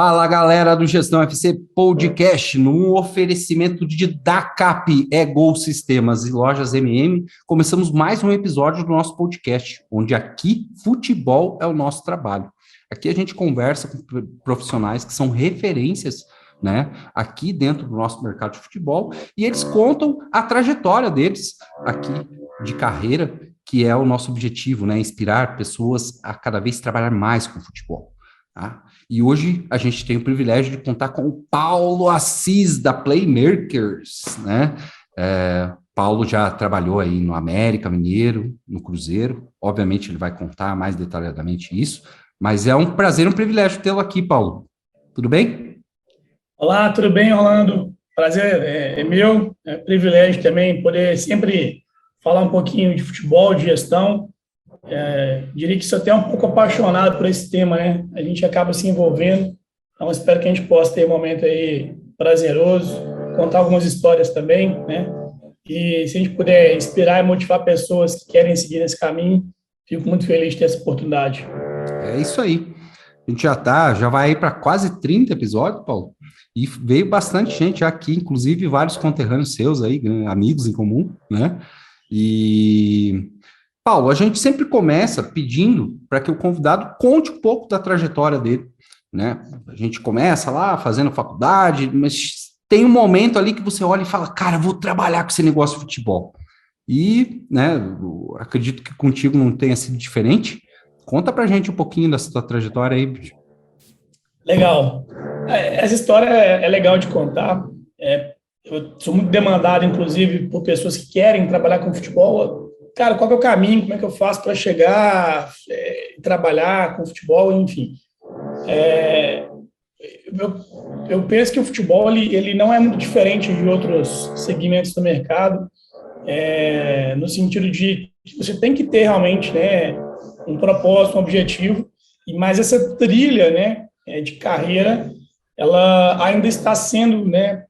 Fala, galera do Gestão FC Podcast, no oferecimento de DACAP, Gol Sistemas e Lojas MM, começamos mais um episódio do nosso podcast, onde aqui futebol é o nosso trabalho. Aqui a gente conversa com profissionais que são referências, né, aqui dentro do nosso mercado de futebol, e eles contam a trajetória deles aqui de carreira, que é o nosso objetivo, né, inspirar pessoas a cada vez trabalhar mais com futebol. Tá? E hoje a gente tem o privilégio de contar com o Paulo Assis, da Playmakers, né? Paulo já trabalhou aí no América Mineiro, no Cruzeiro, obviamente ele vai contar mais detalhadamente isso, mas é um prazer, um privilégio tê-lo aqui, Paulo. Tudo bem? Olá, tudo bem, Orlando? Prazer é meu, é privilégio também poder sempre falar um pouquinho de futebol, de gestão. Diria que sou até um pouco apaixonado por esse tema, né? A gente acaba se envolvendo, então espero que a gente possa ter um momento aí prazeroso, contar algumas histórias também, né? E se a gente puder inspirar e motivar pessoas que querem seguir nesse caminho, fico muito feliz de ter essa oportunidade. É isso aí. A gente já vai para quase 30 episódios, Paulo, e veio bastante gente aqui, inclusive vários conterrâneos seus aí, amigos em comum, né? E Paulo, a gente sempre começa pedindo para que o convidado conte um pouco da trajetória dele, né? A gente começa lá fazendo faculdade, mas tem um momento ali que você olha e fala, cara, vou trabalhar com esse negócio de futebol. E, né, acredito que contigo não tenha sido diferente. Conta pra gente um pouquinho dessa tua trajetória aí, bicho. Legal. Essa história é legal de contar. Eu sou muito demandado, inclusive, por pessoas que querem trabalhar com futebol. Cara, qual que é o caminho? Como é que eu faço para chegar, trabalhar com futebol, enfim. Eu penso que o futebol ele não é muito diferente de outros segmentos do mercado, no sentido de que você tem que ter realmente, né, um propósito, um objetivo, mas essa trilha, né, de carreira, ela ainda está sendo, né,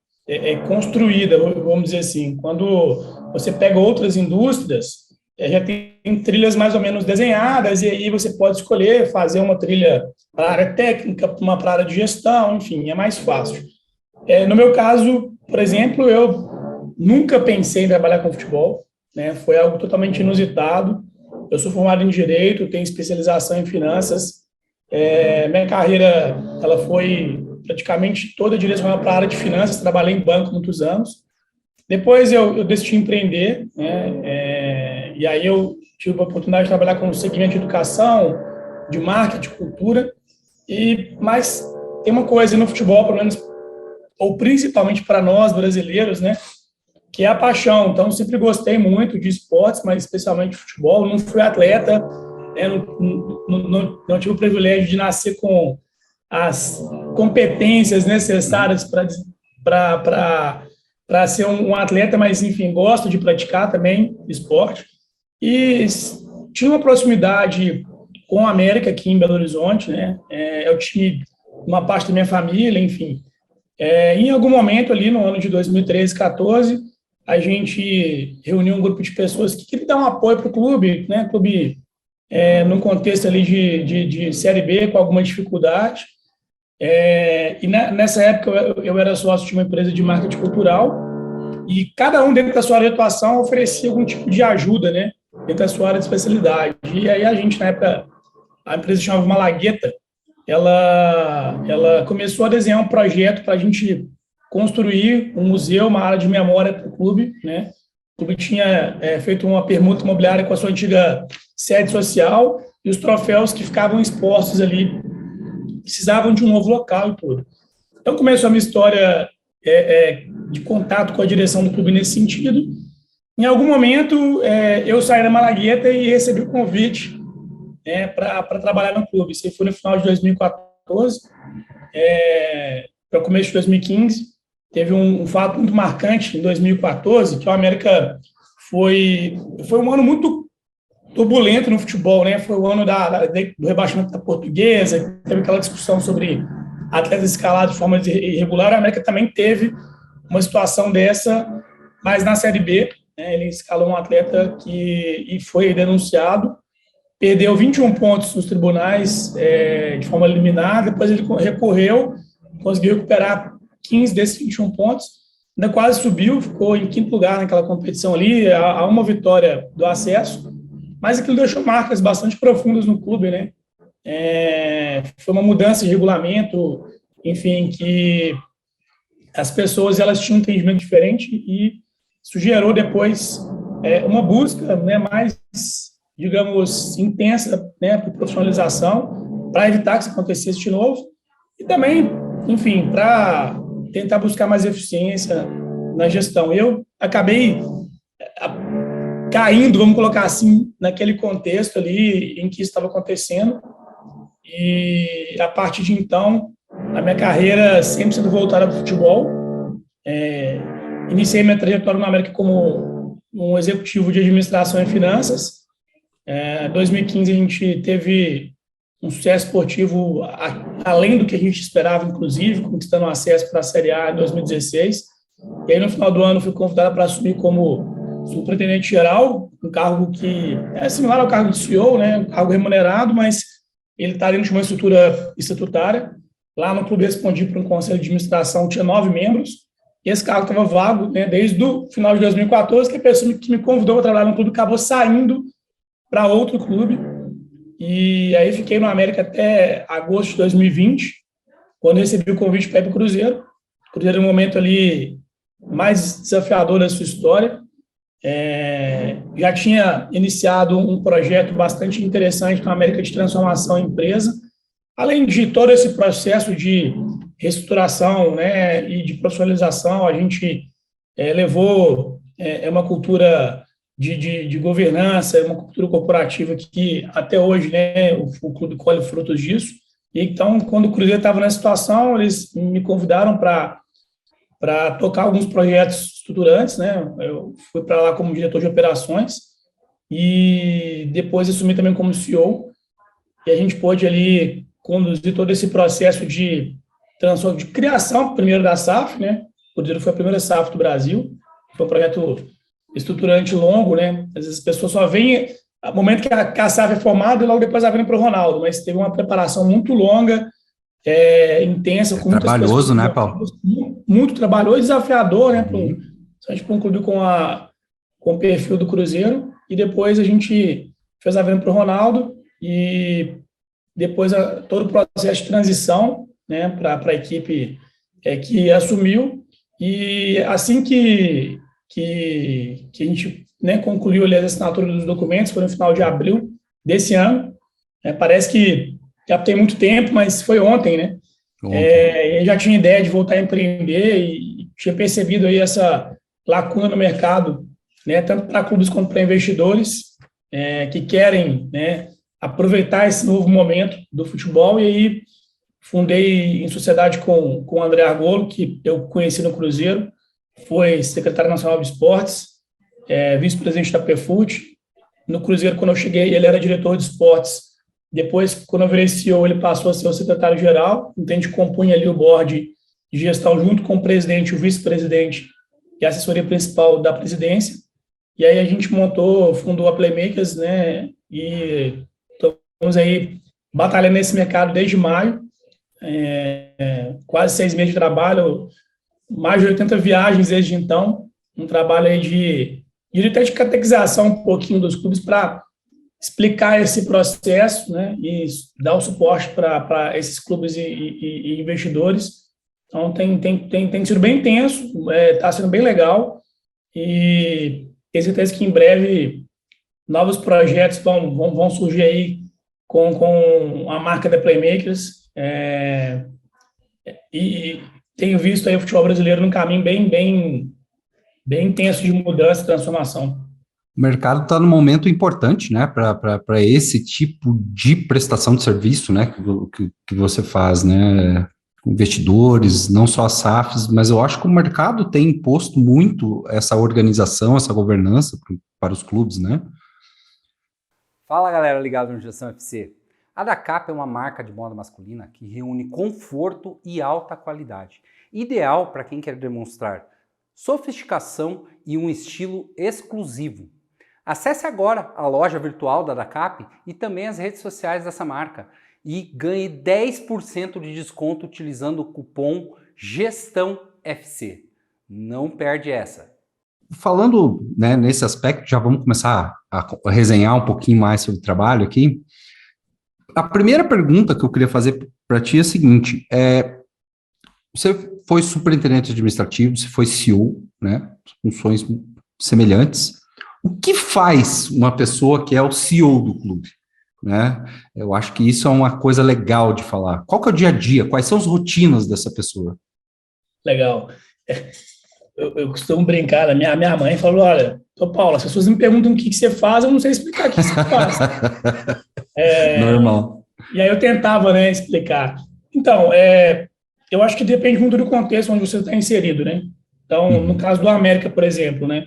construída, vamos dizer assim. Quando você pega outras indústrias, já tem trilhas mais ou menos desenhadas, e aí você pode escolher fazer uma trilha para a área técnica, uma para a área de gestão, enfim, é mais fácil. No meu caso, por exemplo, eu nunca pensei em trabalhar com futebol, né? Foi algo totalmente inusitado. Eu sou formado em Direito, tenho especialização em Finanças. Minha carreira ela foi praticamente toda direcionada para a área de finanças, trabalhei em banco muitos anos. Depois eu decidi empreender, né? E aí eu tive a oportunidade de trabalhar com o segmento de educação, de marketing, de cultura. Mas tem uma coisa no futebol, pelo menos, ou principalmente para nós brasileiros, né? Que é a paixão. Então, eu sempre gostei muito de esportes, mas especialmente de futebol. Não fui atleta, né? Não tive o privilégio de nascer com as competências necessárias para ser um atleta, mas, enfim, gosto de praticar também esporte. E tinha uma proximidade com a América aqui em Belo Horizonte, né? Eu tinha uma parte da minha família, enfim. Em algum momento ali, no ano de 2013, 14, a gente reuniu um grupo de pessoas que queriam dar um apoio para o clube, né? Clube num contexto ali de Série B, com alguma dificuldade. E nessa época eu era sócio de uma empresa de marketing cultural e cada um dentro da sua área de atuação oferecia algum tipo de ajuda, né, dentro da sua área de especialidade. E aí a gente, na época, a empresa chamava Malagueta, ela começou a desenhar um projeto para a gente construir um museu, uma área de memória para o clube, né? O clube tinha feito uma permuta imobiliária com a sua antiga sede social e os troféus que ficavam expostos ali precisavam de um novo local e tudo. Então, começou a minha história de contato com a direção do clube nesse sentido. Em algum momento, eu saí da Malagueta e recebi o convite para trabalhar no clube. Isso foi no final de 2014, para o começo de 2015. Teve um fato muito marcante em 2014, que o América foi um ano muito turbulento no futebol, né? Foi o ano do rebaixamento da Portuguesa, teve aquela discussão sobre atletas escalados de forma irregular. A América também teve uma situação dessa, mas na Série B, né, ele escalou um atleta e foi denunciado. perdeu 21 pontos nos tribunais de forma liminar, depois ele recorreu, conseguiu recuperar 15 desses 21 pontos, ainda quase subiu, ficou em quinto lugar naquela competição ali, a uma vitória do acesso, mas aquilo deixou marcas bastante profundas no clube, né? Foi uma mudança de regulamento, enfim, que as pessoas elas tinham um entendimento diferente e isso gerou depois uma busca, né, mais, digamos, intensa, né, por profissionalização, para evitar que isso acontecesse de novo e também, enfim, para tentar buscar mais eficiência na gestão. Eu acabei caindo, vamos colocar assim, naquele contexto ali em que isso estava acontecendo e a partir de então a minha carreira sempre sendo voltada para o futebol. Iniciei minha trajetória na América como um executivo de administração e finanças. Em 2015 a gente teve um sucesso esportivo além do que a gente esperava, inclusive, conquistando acesso para a Série A em 2016. E aí no final do ano fui convidado para assumir como superintendente geral, um cargo que é similar ao cargo de CEO, né, um cargo remunerado, mas ele está dentro de uma estrutura estatutária. Lá no clube respondi para um conselho de administração, tinha 9 membros, e esse cargo estava vago, né, desde o final de 2014, que a pessoa que me convidou para trabalhar no clube acabou saindo para outro clube, e aí fiquei no América até agosto de 2020, quando recebi o convite para ir para o Cruzeiro. O Cruzeiro é um momento ali mais desafiador da sua história. Já tinha iniciado um projeto bastante interessante com a América de transformação em empresa, além de todo esse processo de reestruturação, né, e de profissionalização. A gente levou uma cultura de governança, uma cultura corporativa que até hoje, né, o clube colhe frutos disso. E então, quando o Cruzeiro estava nessa situação, eles me convidaram para tocar alguns projetos estruturantes, né? Eu fui para lá como diretor de operações e depois assumi também como CEO, e a gente pôde ali conduzir todo esse processo de criação, primeiro da SAF, né? O Cruzeiro foi a primeira SAF do Brasil, foi um projeto estruturante longo, né? Às vezes as pessoas só veem no momento que a SAF é formada e logo depois ela vem para o Ronaldo, mas teve uma preparação muito longa, intensa, com muitas pessoas. Trabalhoso, né, Paulo? Muito trabalhoso e desafiador, né? Para um clube com o perfil do Cruzeiro. E depois a gente fez a venda para o Ronaldo e depois todo o processo de transição, né, para a equipe que assumiu. E assim que a gente, né, concluiu ali a assinatura dos documentos, foi no final de abril desse ano. Parece que já tem muito tempo, mas foi ontem, né? Eu já tinha ideia de voltar a empreender e tinha percebido aí essa lacuna no mercado, né, tanto para clubes quanto para investidores que querem, né, aproveitar esse novo momento do futebol. E aí fundei em sociedade com o André Argolo, que eu conheci no Cruzeiro, foi secretário nacional de esportes, vice-presidente da PFUT. No Cruzeiro, quando eu cheguei, ele era diretor de esportes. Depois, quando eu virei CEO, ele passou a ser o secretário-geral, então a gente compunha ali o board de gestão junto com o presidente, o vice-presidente e a assessoria principal da presidência. E aí a gente fundou a Playmakers, né, e estamos aí batalhando nesse mercado desde maio, quase 6 meses de trabalho, mais de 80 viagens desde então, um trabalho aí de catequização um pouquinho dos clubes para explicar esse processo, né, e dar o suporte para esses clubes e investidores. Então, tem sido bem intenso, está sendo bem legal, e tenho certeza que em breve novos projetos vão surgir aí com a marca da Playmakers, e tenho visto aí o futebol brasileiro num caminho bem intenso de mudança e transformação. O mercado está num momento importante, né, para esse tipo de prestação de serviço, né, que você faz, né, investidores, não só as SAFs, mas eu acho que o mercado tem imposto muito essa organização, essa governança para os clubes, né? Fala, galera ligado no Gestão FC. A Dacap é uma marca de moda masculina que reúne conforto e alta qualidade, ideal para quem quer demonstrar sofisticação e um estilo exclusivo. Acesse agora a loja virtual da DACAP e também as redes sociais dessa marca e ganhe 10% de desconto utilizando o cupom GESTÃOFC. Não perde essa. Falando, né, nesse aspecto, já vamos começar a resenhar um pouquinho mais sobre o trabalho aqui. A primeira pergunta que eu queria fazer para ti é a seguinte: você foi superintendente administrativo, você foi CEO, né, funções semelhantes. O que faz uma pessoa que é o CEO do clube? Né? Eu acho que isso é uma coisa legal de falar. Qual que é o dia a dia? Quais são as rotinas dessa pessoa? Legal. Eu costumo brincar, minha mãe falou, olha, Paulo, as pessoas me perguntam o que você faz, eu não sei explicar o que você faz. Normal. E aí eu tentava, né, explicar. Então, eu acho que depende muito do contexto onde você está inserido, né? Então, no caso do América, por exemplo, né,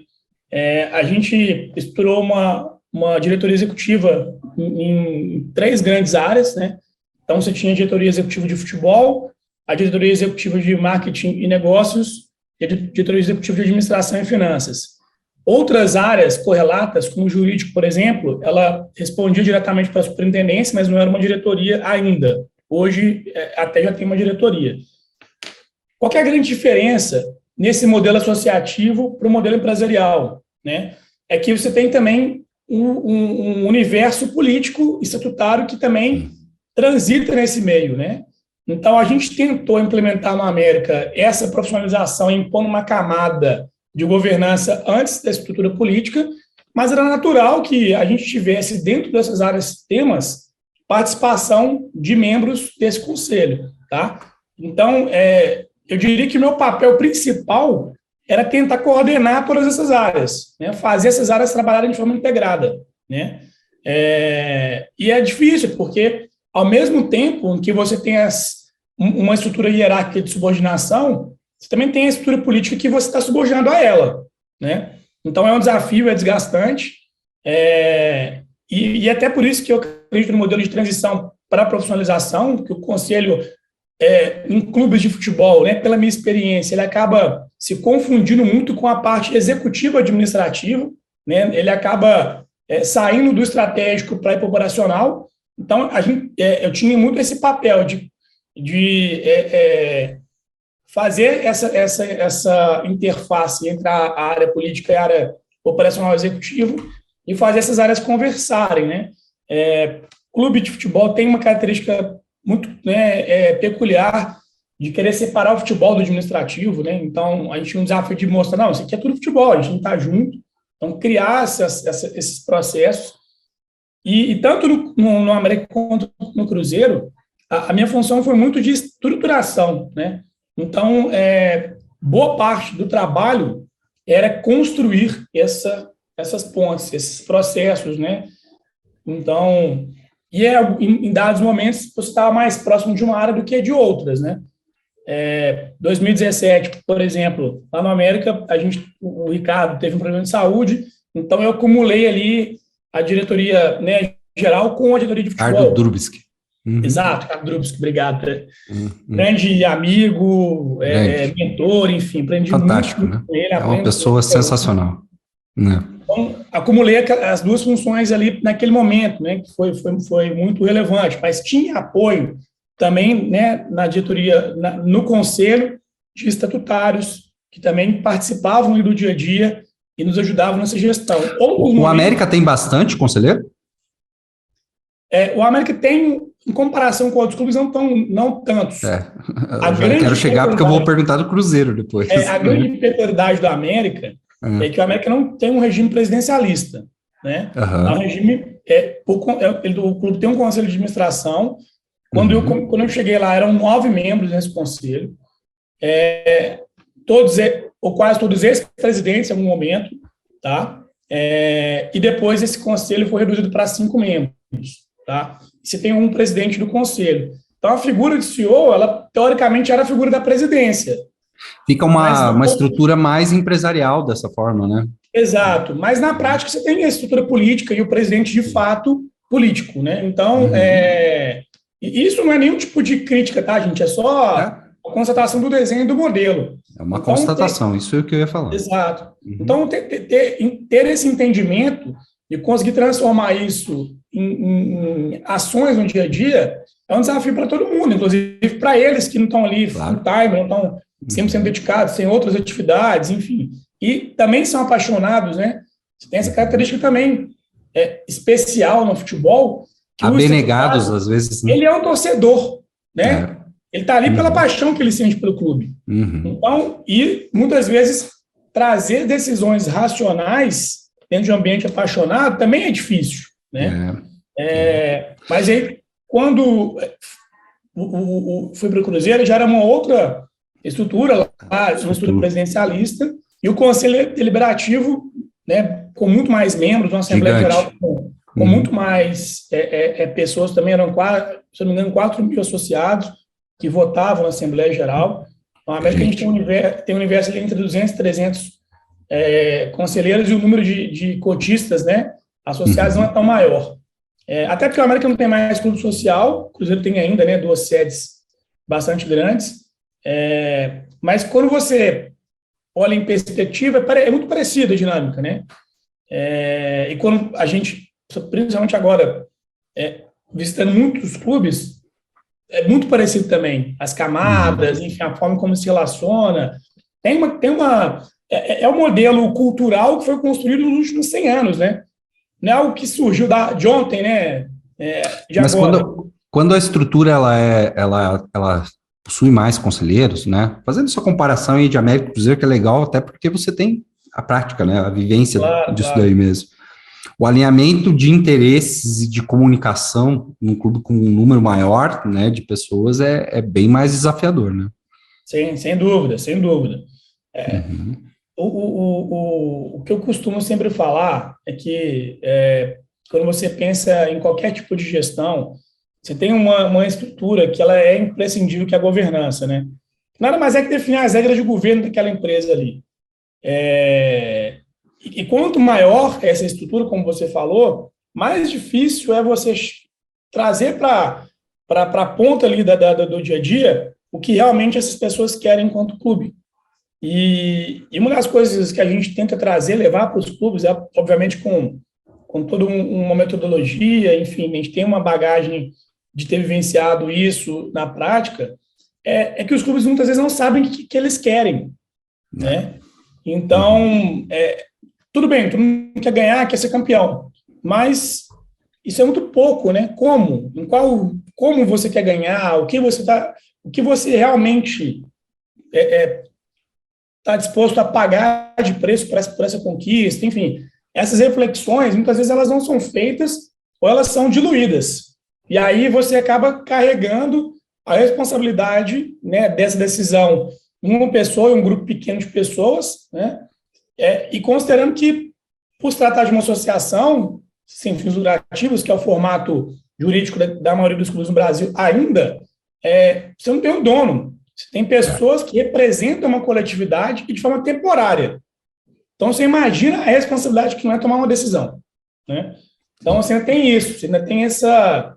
a gente estruturou uma diretoria executiva em 3 grandes áreas, né? Então, você tinha a diretoria executiva de futebol, a diretoria executiva de marketing e negócios e a diretoria executiva de administração e finanças. Outras áreas correlatas, como o jurídico, por exemplo, ela respondia diretamente para a superintendência, mas não era uma diretoria ainda. Hoje, até já tem uma diretoria. Qual que é a grande diferença nesse modelo associativo para o modelo empresarial, né? É que você tem também um universo político estatutário que também transita nesse meio, né? Então, a gente tentou implementar no América essa profissionalização, impondo uma camada de governança antes da estrutura política, mas era natural que a gente tivesse, dentro dessas áreas temas, participação de membros desse conselho, tá? Então, eu diria que o meu papel principal era tentar coordenar todas essas áreas, né? Fazer essas áreas trabalharem de forma integrada, né? E é difícil, porque ao mesmo tempo que você tem uma estrutura hierárquica de subordinação, você também tem a estrutura política que você está subordinado a ela, né? Então, é um desafio, é desgastante, e até por isso que eu acredito no modelo de transição para a profissionalização, que o conselho, em clubes de futebol, né, pela minha experiência, ele acaba se confundindo muito com a parte executiva administrativa, né? Ele acaba saindo do estratégico para ir para o operacional. Então, eu tinha muito esse papel de fazer essa interface entre a área política e a área operacional executiva e fazer essas áreas conversarem, né? Clube de futebol tem uma característica muito, né, peculiar de querer separar o futebol do administrativo, né? Então, a gente tinha um desafio de mostrar, não, isso aqui é tudo futebol, a gente não está junto. Então, criar esses processos. E tanto no América quanto no Cruzeiro, a minha função foi muito de estruturação, né? Então, boa parte do trabalho era construir essas pontes, esses processos, né? Então, em dados momentos, você estava mais próximo de uma área do que de outras, né? 2017, por exemplo, lá no América, o Ricardo teve um problema de saúde, então eu acumulei ali a diretoria, né, geral com a diretoria de futebol. Ricardo Drubsky. Exato, Ricardo Drubsky, obrigado. Grande amigo, mentor, enfim, aprendi fantástico, muito né? com ele. É uma pessoa sensacional. Né? Então, acumulei as 2 funções ali naquele momento, né, que foi muito relevante, mas tinha apoio também, né, na diretoria, no conselho de estatutários, que também participavam do dia a dia e nos ajudavam nessa gestão. O América tem bastante conselheiro? O América tem, em comparação com outros clubes, não tantos. Eu já quero chegar porque eu vou perguntar do Cruzeiro depois. A grande peculiaridade do América é que o América não tem um regime presidencialista, né? É um regime, o clube tem um conselho de administração. Quando eu cheguei lá, eram 9 membros nesse conselho, todos, ou quase todos ex-presidentes em algum momento, tá? E depois esse conselho foi reduzido para 5 membros, tá? Você tem um presidente do conselho. Então, a figura de CEO, ela, teoricamente, era a figura da presidência. Fica uma estrutura mais empresarial dessa forma, né? Exato. Mas, na prática, você tem a estrutura política e o presidente, de fato, político, né? Então, isso não é nenhum tipo de crítica, tá, gente? É só a constatação do desenho do modelo. É uma constatação, isso é o que eu ia falar. Exato. Então, ter esse entendimento e conseguir transformar isso em ações no dia a dia é um desafio para todo mundo, inclusive para eles que não estão ali full time, não estão 100% dedicados, sem outras atividades, enfim. E também são apaixonados, né? Você tem essa característica também especial no futebol. Abnegados, às vezes. Né? Ele é um torcedor, né? Ele está ali pela paixão que ele sente pelo clube. Então, e muitas vezes trazer decisões racionais dentro de um ambiente apaixonado também é difícil, né? Mas aí, quando fui para o Cruzeiro, já era uma outra estrutura lá, uma estrutura presidencialista, e o Conselho Deliberativo, né, com muito mais membros, uma Assembleia Geral com muito mais pessoas, também eram, se não me engano, 4 mil associados que votavam na Assembleia Geral. Então, a América a gente tem um universo ali entre 200 e 300 conselheiros, e o número de cotistas, né, associados não é tão maior. Até porque a América não tem mais clube social, o Cruzeiro tem ainda, né, 2 sedes bastante grandes, mas quando você olha em perspectiva, é muito parecida a dinâmica, né? E quando a gente, principalmente agora, visitando muitos clubes, é muito parecido também. As camadas, enfim, a forma como se relaciona. É um modelo cultural que foi construído nos últimos 100 anos, né? Não é algo que surgiu de ontem, né? Mas quando a estrutura ela possui mais conselheiros, né? Fazendo essa comparação aí de América e Cruzeiro, que é legal, até porque você tem a prática, né? A vivência disso daí mesmo. O alinhamento de interesses e de comunicação num clube com um número maior, né, de pessoas é bem mais desafiador, né? Sim, sem dúvida, sem dúvida. O que eu costumo sempre falar é que quando você pensa em qualquer tipo de gestão, você tem uma estrutura que ela é imprescindível, que é a governança, né? Nada mais é que definir as regras de governo daquela empresa ali. E quanto maior essa estrutura, como você falou, mais difícil é você trazer para a ponta ali do dia a dia o que realmente essas pessoas querem enquanto clube. E uma das coisas que a gente tenta trazer, levar para os clubes, obviamente com toda uma metodologia, enfim, a gente tem uma bagagem de ter vivenciado isso na prática, é que os clubes muitas vezes não sabem o que eles querem, né? Então, tudo bem, todo mundo quer ganhar, quer ser campeão, mas isso é muito pouco, né? Como você quer ganhar, o que você realmente está disposto a pagar de preço por essa conquista, enfim, essas reflexões, muitas vezes elas não são feitas ou elas são diluídas. E aí você acaba carregando a responsabilidade, né, dessa decisão em uma pessoa, em um grupo pequeno de pessoas, né? E considerando que, por se tratar de uma associação sem fins lucrativos, que é o formato jurídico da maioria dos clubes no Brasil ainda, você não tem um dono. Você tem pessoas que representam uma coletividade e de forma temporária. Então, você imagina a responsabilidade que não é tomar uma decisão, né? Então, você ainda tem isso, você ainda tem essa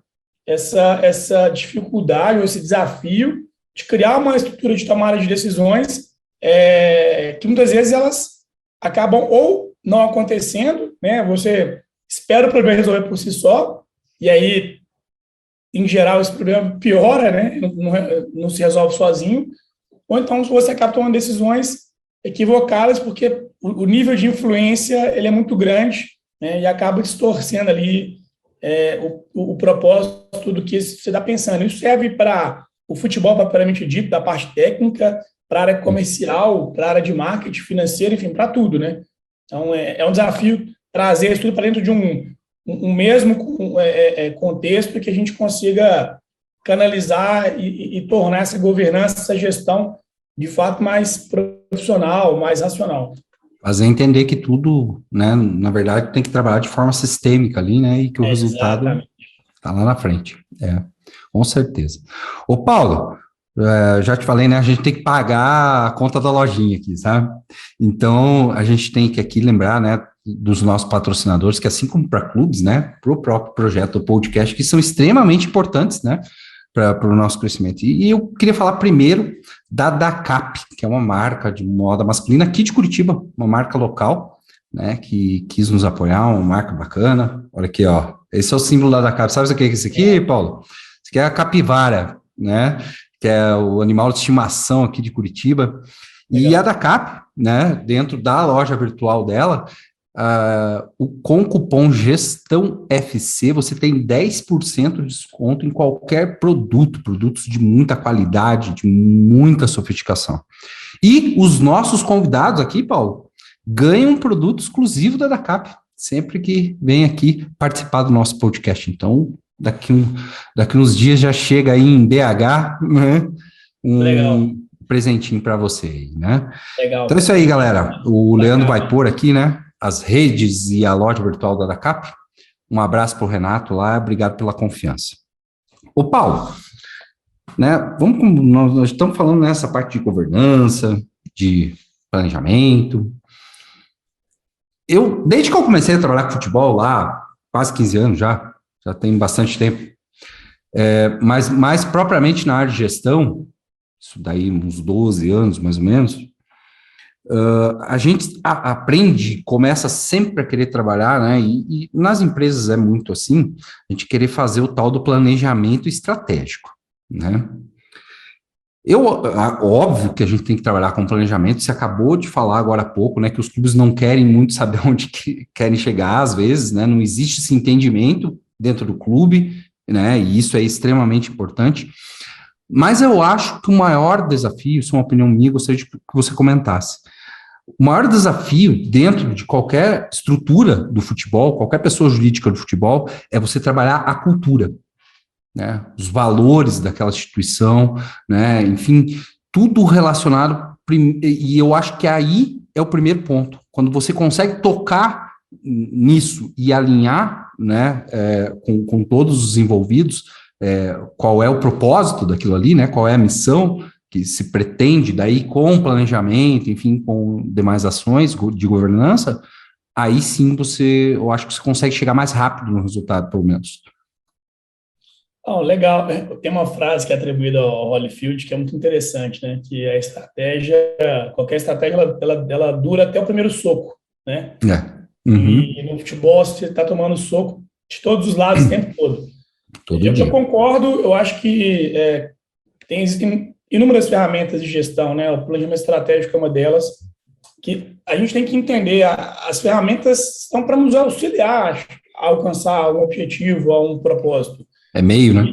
dificuldade, ou esse desafio de criar uma estrutura de tomada de decisões que muitas vezes elas acabam ou não acontecendo, né? Você espera o problema resolver por si só, e aí, em geral, esse problema piora, né? Não se resolve sozinho, ou então você acaba tomando decisões equivocadas, porque o nível de influência ele é muito grande, né? E acaba distorcendo ali o propósito do que você está pensando. Isso serve para o futebol propriamente dito, da parte técnica, para a área comercial, para a área de marketing, financeiro, enfim, para tudo, né? Então, é um desafio trazer isso tudo para dentro de um mesmo contexto, que a gente consiga canalizar e tornar essa governança, essa gestão, de fato, mais profissional, mais racional. Fazer entender que tudo, né, na verdade, tem que trabalhar de forma sistêmica ali, né, e que o resultado está lá na frente. Com certeza. Ô, Paulo, já te falei, né, a gente tem que pagar a conta da lojinha aqui, sabe? Então, a gente tem que aqui lembrar, né, dos nossos patrocinadores, que assim como para clubes, né, para o próprio projeto do podcast, que são extremamente importantes, né, para o nosso crescimento. E eu queria falar primeiro da DACAP, que é uma marca de moda masculina aqui de Curitiba, uma marca local, né, que quis nos apoiar, uma marca bacana. Olha aqui, ó. Esse é o símbolo da Dakap. Sabe o que é esse aqui, Paulo? Esse aqui é a capivara, né, que é o animal de estimação aqui de Curitiba. Legal. E a Dakap, né, dentro da loja virtual dela, com o cupom GESTÃOFC, você tem 10% de desconto em qualquer produtos de muita qualidade, de muita sofisticação. E os nossos convidados aqui, Paulo, ganham um produto exclusivo da Dakap, sempre que vem aqui participar do nosso podcast. Então, daqui uns dias já chega aí em BH, né, um presentinho para você aí, né? Legal. Então é isso aí, galera. O Leandro vai pôr aqui, né, as redes e a loja virtual da Dakap. Um abraço para o Renato lá, obrigado pela confiança. Ô, Paulo, né, nós estamos falando nessa parte de governança, de planejamento. Desde que eu comecei a trabalhar com futebol lá, quase 15 anos já tem bastante tempo, mas mais propriamente na área de gestão, isso daí uns 12 anos mais ou menos, a gente aprende, começa sempre a querer trabalhar, né, e nas empresas é muito assim, a gente querer fazer o tal do planejamento estratégico, né. Óbvio que a gente tem que trabalhar com planejamento, você acabou de falar agora há pouco, né, que os clubes não querem muito saber onde querem chegar, às vezes, né, não existe esse entendimento dentro do clube, né, e isso é extremamente importante, mas eu acho que o maior desafio, isso é uma opinião minha, gostaria que você comentasse, o maior desafio dentro de qualquer estrutura do futebol, qualquer pessoa jurídica do futebol, é você trabalhar a cultura, né, os valores daquela instituição, né, enfim, tudo relacionado, e eu acho que aí é o primeiro ponto, quando você consegue tocar nisso e alinhar, né, com todos os envolvidos, qual é o propósito daquilo ali, né, qual é a missão que se pretende daí com planejamento, enfim, com demais ações de governança, aí sim eu acho que você consegue chegar mais rápido no resultado, pelo menos. Oh, legal. Tem uma frase que é atribuída ao Holyfield que é muito interessante, né? Que a estratégia, qualquer estratégia, ela dura até o primeiro soco, né? Uhum. E no futebol você está tomando soco de todos os lados o tempo todo. Eu concordo, eu acho que existem inúmeras ferramentas de gestão, né? O planejamento estratégico é uma delas, que a gente tem que entender, as ferramentas estão para nos auxiliar a alcançar um objetivo, a um propósito. É meio, né?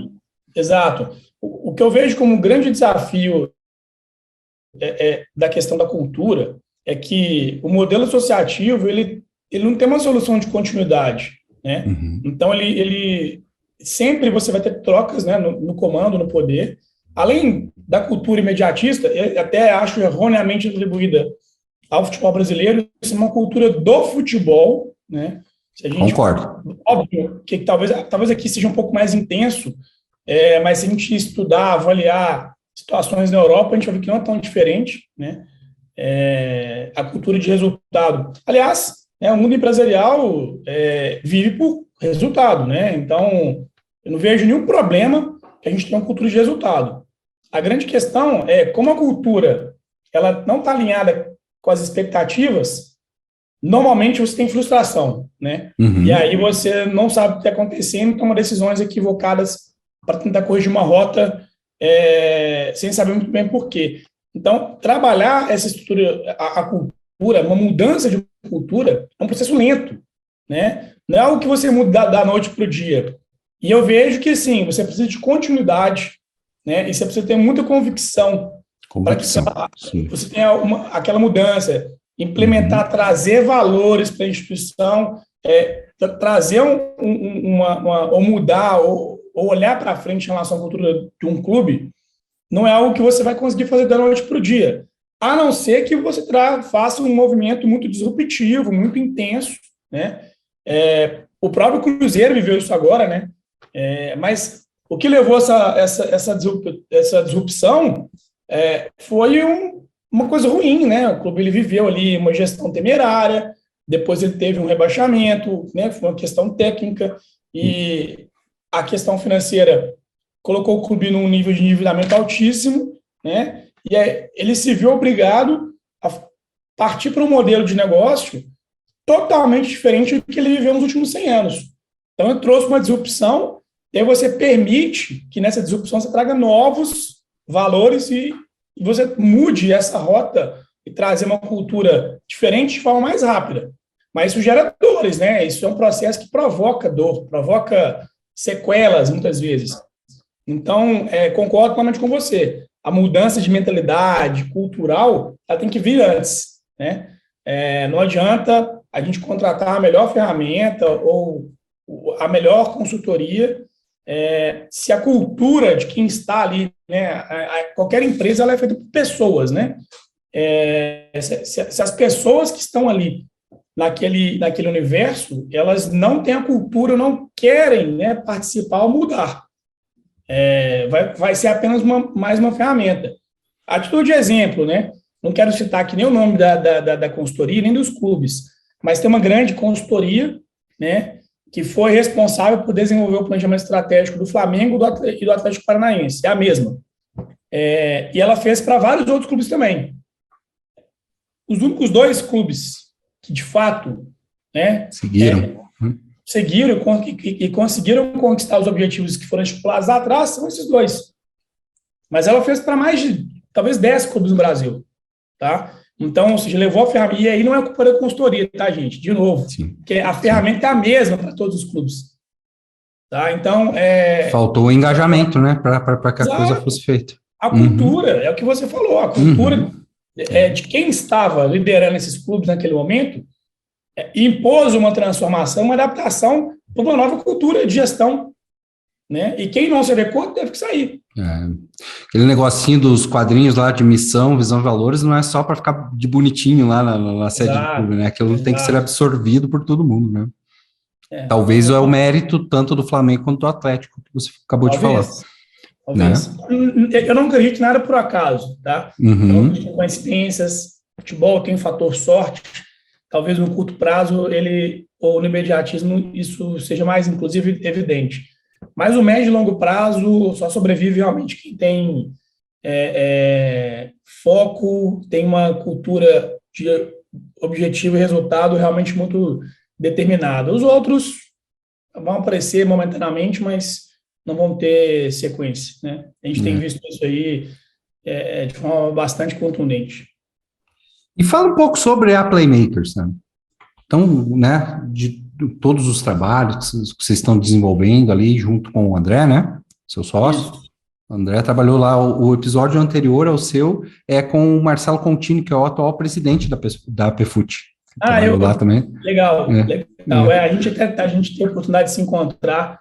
Exato. O que eu vejo como um grande desafio da questão da cultura é que o modelo associativo, ele não tem uma solução de continuidade, né? Uhum. Então, ele sempre você vai ter trocas, né, no comando, no poder. Além da cultura imediatista, eu até acho erroneamente atribuída ao futebol brasileiro, isso é uma cultura do futebol, né? Se a gente, concordo. Óbvio que talvez aqui seja um pouco mais intenso, mas se a gente estudar, avaliar situações na Europa, a gente vai ver que não é tão diferente, né? A cultura de resultado. Aliás, o mundo empresarial vive por resultado, né? Então, eu não vejo nenhum problema que a gente tenha uma cultura de resultado. A grande questão é como a cultura ela não está alinhada com as expectativas. Normalmente você tem frustração, né? Uhum. E aí você não sabe o que está acontecendo e toma decisões equivocadas para tentar corrigir uma rota sem saber muito bem por quê. Então, trabalhar essa estrutura, a cultura, uma mudança de cultura, é um processo lento, né? Não é algo que você muda da noite para o dia. E eu vejo que, sim, você precisa de continuidade, né? E você precisa ter muita convicção. Para que você tenha aquela mudança, implementar, trazer valores para a instituição, trazer ou mudar, ou olhar para frente em relação à cultura de um clube, não é algo que você vai conseguir fazer da noite para o dia, a não ser que você faça um movimento muito disruptivo, muito intenso, né? O próprio Cruzeiro viveu isso agora, né? Mas o que levou essa disrupção foi uma coisa ruim, né? O clube ele viveu ali uma gestão temerária, depois ele teve um rebaixamento, né? Foi uma questão técnica e a questão financeira colocou o clube num nível de endividamento altíssimo, né? E ele se viu obrigado a partir para um modelo de negócio totalmente diferente do que ele viveu nos últimos 100 anos. Então, eu trouxe uma disrupção, e aí você permite que nessa disrupção você traga novos valores e você mude essa rota e trazer uma cultura diferente de forma mais rápida. Mas isso gera dores, né? Isso é um processo que provoca dor, provoca sequelas, muitas vezes. Então, concordo totalmente com você. A mudança de mentalidade cultural, ela tem que vir antes, né? Não adianta a gente contratar a melhor ferramenta ou a melhor consultoria se a cultura de quem está ali, né? Qualquer empresa ela é feita por pessoas, né? Se as pessoas que estão ali naquele universo, elas não têm a cultura, não querem, né, participar ou mudar. Vai ser apenas mais uma ferramenta. A título de exemplo, né? Não quero citar aqui nem o nome da consultoria, nem dos clubes, mas tem uma grande consultoria, né, que foi responsável por desenvolver o planejamento estratégico do Flamengo e do Atlético Paranaense. É a mesma. E ela fez para vários outros clubes também. Os únicos 2 clubes que, de fato, né, seguiram e conseguiram conquistar os objetivos que foram estipulados lá atrás são esses 2. Mas ela fez para mais de, talvez, 10 clubes no Brasil. Tá? Então, ou seja, levou a ferramenta, e aí não é culpa da consultoria, tá, gente? De novo, porque a ferramenta é a mesma para todos os clubes. Tá? Então, faltou o engajamento, né, para que a coisa fosse feita. A cultura, é o que você falou, a cultura de quem estava liderando esses clubes naquele momento impôs uma transformação, uma adaptação para uma nova cultura de gestão, né? E quem não se adequou teve que sair. Aquele negocinho dos quadrinhos lá de missão, visão e valores não é só para ficar de bonitinho lá na sede do clube, né? Aquilo tem que ser absorvido por todo mundo, né? Talvez é o mérito tanto do Flamengo quanto do Atlético, que você acabou de falar. Talvez. Né? Eu não acredito em nada por acaso, tá? Eu não acredito em coincidências. Futebol tem um fator sorte. Talvez no curto prazo, ou no imediatismo, isso seja mais, inclusive, evidente. Mas o médio e longo prazo só sobrevive realmente quem tem foco, tem uma cultura de objetivo e resultado realmente muito determinada. Os outros vão aparecer momentaneamente, mas não vão ter sequência, né? A gente tem visto isso aí de forma bastante contundente. E fala um pouco sobre a Playmakers, né? Então, né, de todos os trabalhos que vocês estão desenvolvendo ali junto com o André, né, seu sócio. Isso. O André trabalhou lá, o episódio anterior ao seu com o Marcelo Contini, que é o atual presidente da PFUT. Lá também. Legal. A gente tem a oportunidade de se encontrar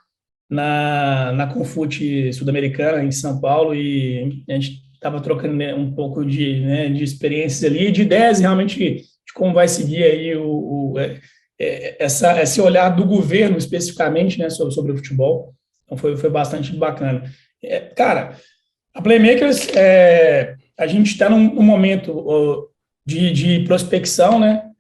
na Confut Sul-Americana, em São Paulo, e a gente estava trocando um pouco de experiências ali, de ideias realmente de como vai seguir aí esse olhar do governo especificamente, né, sobre o futebol. Então foi bastante bacana. Cara, a Playmakers, a gente está num momento de prospecção, né,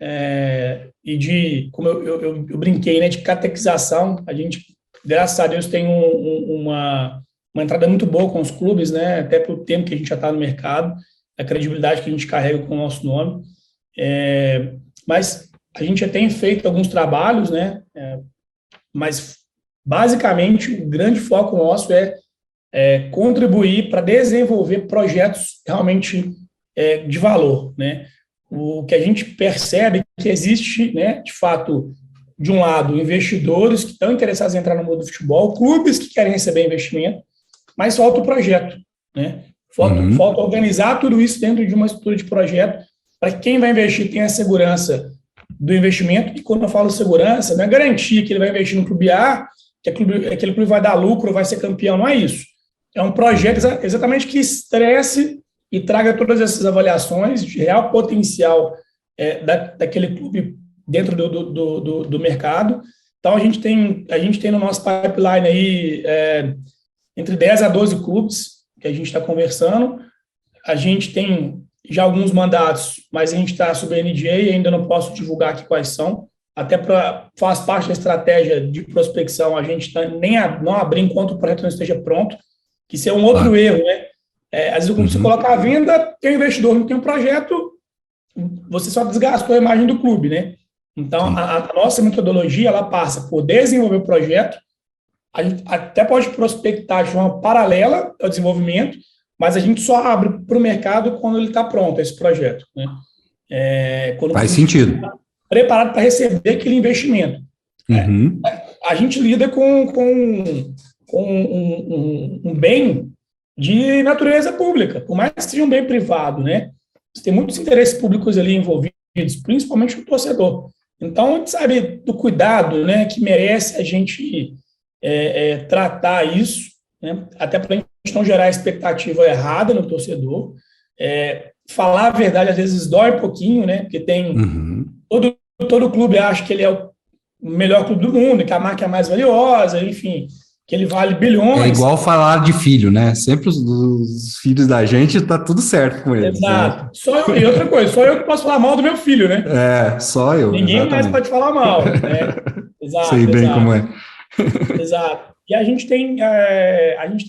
e de, como eu brinquei, né, de catequização. A gente, graças a Deus, tem uma entrada muito boa com os clubes, né, até pelo tempo que a gente já está no mercado, a credibilidade que a gente carrega com o nosso nome. Mas a gente já tem feito alguns trabalhos, né, mas basicamente o grande foco nosso é contribuir para desenvolver projetos realmente de valor, né. O que a gente percebe é que existe, né, de fato, de um lado, investidores que estão interessados em entrar no mundo do futebol, clubes que querem receber investimento, mas falta o projeto, né? Falta organizar tudo isso dentro de uma estrutura de projeto para que quem vai investir tenha a segurança do investimento. E quando eu falo segurança, não é garantir que ele vai investir no clube A, que aquele clube vai dar lucro, vai ser campeão, não é isso. É um projeto exatamente que estresse e traga todas essas avaliações de real potencial daquele clube dentro do mercado. Então, a gente tem no nosso pipeline aí entre 10 a 12 clubes que a gente está conversando. A gente tem já alguns mandatos, mas a gente está sob NDA e ainda não posso divulgar aqui quais são, até faz parte da estratégia de prospecção, a gente não abrir enquanto o projeto não esteja pronto, que isso é um outro erro, né? Às vezes, quando você coloca a venda, tem um investidor, não tem um projeto, você só desgastou a imagem do clube, né? Então, a nossa metodologia, ela passa por desenvolver o projeto, a gente até pode prospectar de forma paralela ao desenvolvimento, mas a gente só abre para o mercado quando ele está pronto, esse projeto, né? Quando Faz sentido. Está preparado para receber aquele investimento. Uhum. A gente lida com um bem de natureza pública, por mais que seja um bem privado, né? Você tem muitos interesses públicos ali envolvidos, principalmente o torcedor. Então, a gente sabe do cuidado, né, que merece a gente tratar isso, né, até para a gente não gerar expectativa errada no torcedor. Falar a verdade, às vezes, dói um pouquinho, né, porque tem... Todo clube acha que ele é o melhor clube do mundo, que a marca é mais valiosa, enfim, que ele vale bilhões. É igual falar de filho, né? Sempre os filhos da gente, tá tudo certo com eles. Exato. Né? E outra coisa, só eu que posso falar mal do meu filho, né? Só eu. Ninguém exatamente. mais pode falar mal, né? Exato. Sei bem como é. Exato. E a gente tem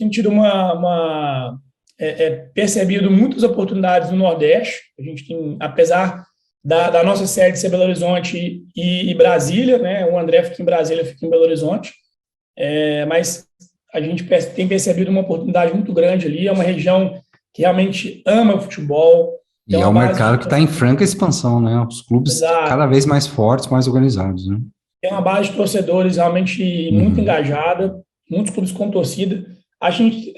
tido percebido muitas oportunidades no Nordeste. A gente tem, apesar da nossa sede ser Belo Horizonte e Brasília, né? O André fica em Brasília, fica em Belo Horizonte. Mas a gente tem percebido uma oportunidade muito grande ali. É uma região que realmente ama o futebol. E é um mercado que está em franca expansão, né? Os clubes cada vez mais fortes, mais organizados, né? Tem uma base de torcedores realmente muito engajada, muitos clubes com torcida. A gente